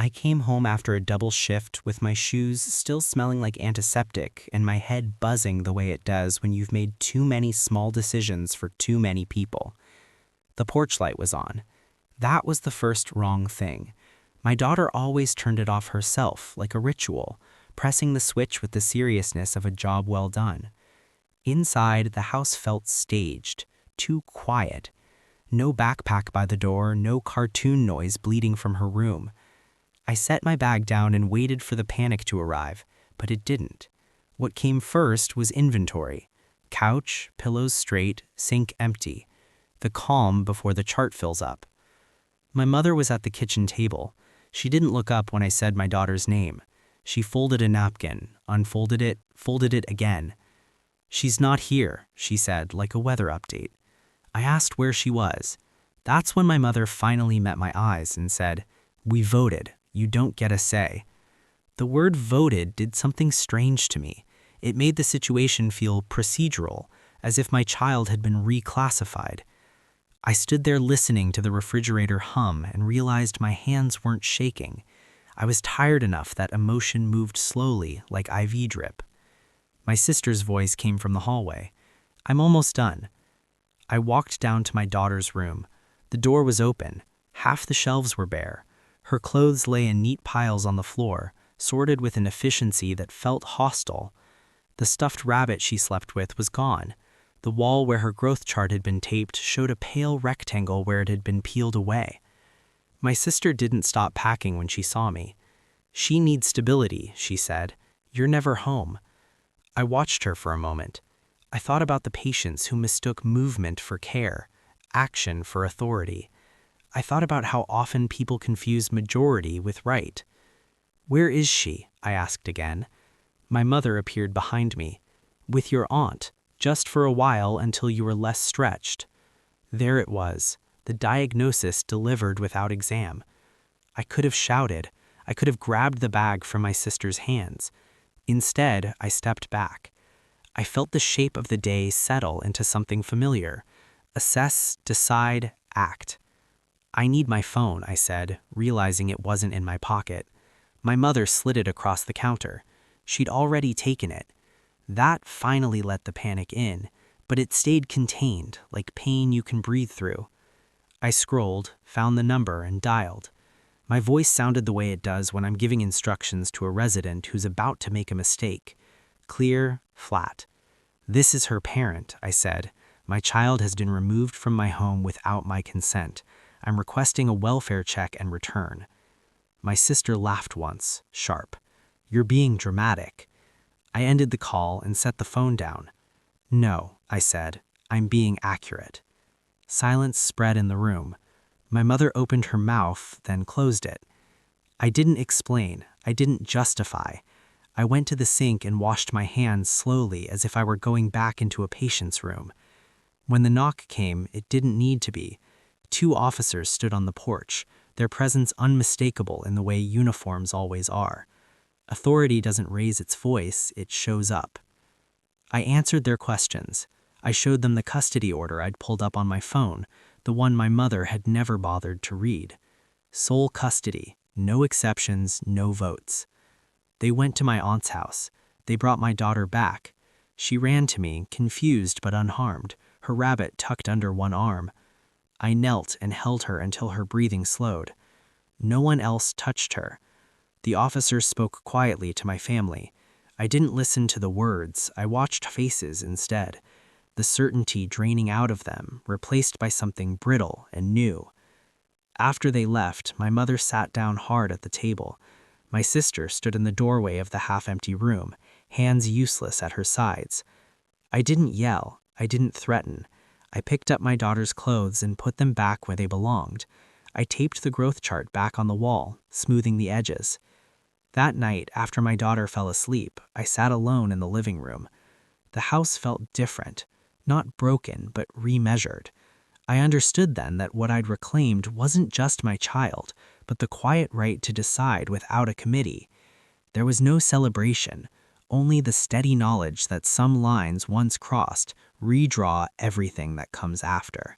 I came home after a double shift with my shoes still smelling like antiseptic and my head buzzing the way it does when you've made too many small decisions for too many people. The porch light was on. That was the first wrong thing. My daughter always turned it off herself, like a ritual, pressing the switch with the seriousness of a job well done. Inside, the house felt staged, too quiet. No backpack by the door, no cartoon noise bleeding from her room. I set my bag down and waited for the panic to arrive, but it didn't. What came first was inventory. Couch, pillows straight, sink empty. The calm before the chart fills up. My mother was at the kitchen table. She didn't look up when I said my daughter's name. She folded a napkin, unfolded it, folded it again. "She's not here," she said, like a weather update. I asked where she was. That's when my mother finally met my eyes and said, "We voted. You don't get a say." The word voted did something strange to me. It made the situation feel procedural, as if my child had been reclassified. I stood there listening to the refrigerator hum and realized my hands weren't shaking. I was tired enough that emotion moved slowly, like IV drip. My sister's voice came from the hallway. "I'm almost done." I walked down to my daughter's room. The door was open. Half the shelves were bare. Her clothes lay in neat piles on the floor, sorted with an efficiency that felt hostile. The stuffed rabbit she slept with was gone. The wall where her growth chart had been taped showed a pale rectangle where it had been peeled away. My sister didn't stop packing when she saw me. "She needs stability," she said. "You're never home." I watched her for a moment. I thought about the patients who mistook movement for care, action for authority. I thought about how often people confuse majority with right. "Where is she?" I asked again. My mother appeared behind me. "With your aunt, just for a while until you were less stretched." There it was, the diagnosis delivered without exam. I could have shouted. I could have grabbed the bag from my sister's hands. Instead, I stepped back. I felt the shape of the day settle into something familiar. Assess, decide, act. "I need my phone," I said, realizing it wasn't in my pocket. My mother slid it across the counter. She'd already taken it. That finally let the panic in, but it stayed contained, like pain you can breathe through. I scrolled, found the number, and dialed. My voice sounded the way it does when I'm giving instructions to a resident who's about to make a mistake. Clear, flat. "This is her parent," I said. "My child has been removed from my home without my consent. I'm requesting a welfare check and return." My sister laughed once, sharp. "You're being dramatic." I ended the call and set the phone down. "No," I said, "I'm being accurate." Silence spread in the room. My mother opened her mouth, then closed it. I didn't explain. I didn't justify. I went to the sink and washed my hands slowly as if I were going back into a patient's room. When the knock came, it didn't need to be. 2 officers stood on the porch, their presence unmistakable in the way uniforms always are. Authority doesn't raise its voice, it shows up. I answered their questions. I showed them the custody order I'd pulled up on my phone, the one my mother had never bothered to read. Sole custody, no exceptions, no votes. They went to my aunt's house. They brought my daughter back. She ran to me, confused but unharmed, her rabbit tucked under one arm. I knelt and held her until her breathing slowed. No one else touched her. The officer spoke quietly to my family. I didn't listen to the words, I watched faces instead. The certainty draining out of them, replaced by something brittle and new. After they left, my mother sat down hard at the table. My sister stood in the doorway of the half-empty room, hands useless at her sides. I didn't yell, I didn't threaten. I picked up my daughter's clothes and put them back where they belonged. I taped the growth chart back on the wall, smoothing the edges. That night, after my daughter fell asleep, I sat alone in the living room. The house felt different, not broken, but remeasured. I understood then that what I'd reclaimed wasn't just my child, but the quiet right to decide without a committee. There was no celebration, only the steady knowledge that some lines once crossed redraw everything that comes after.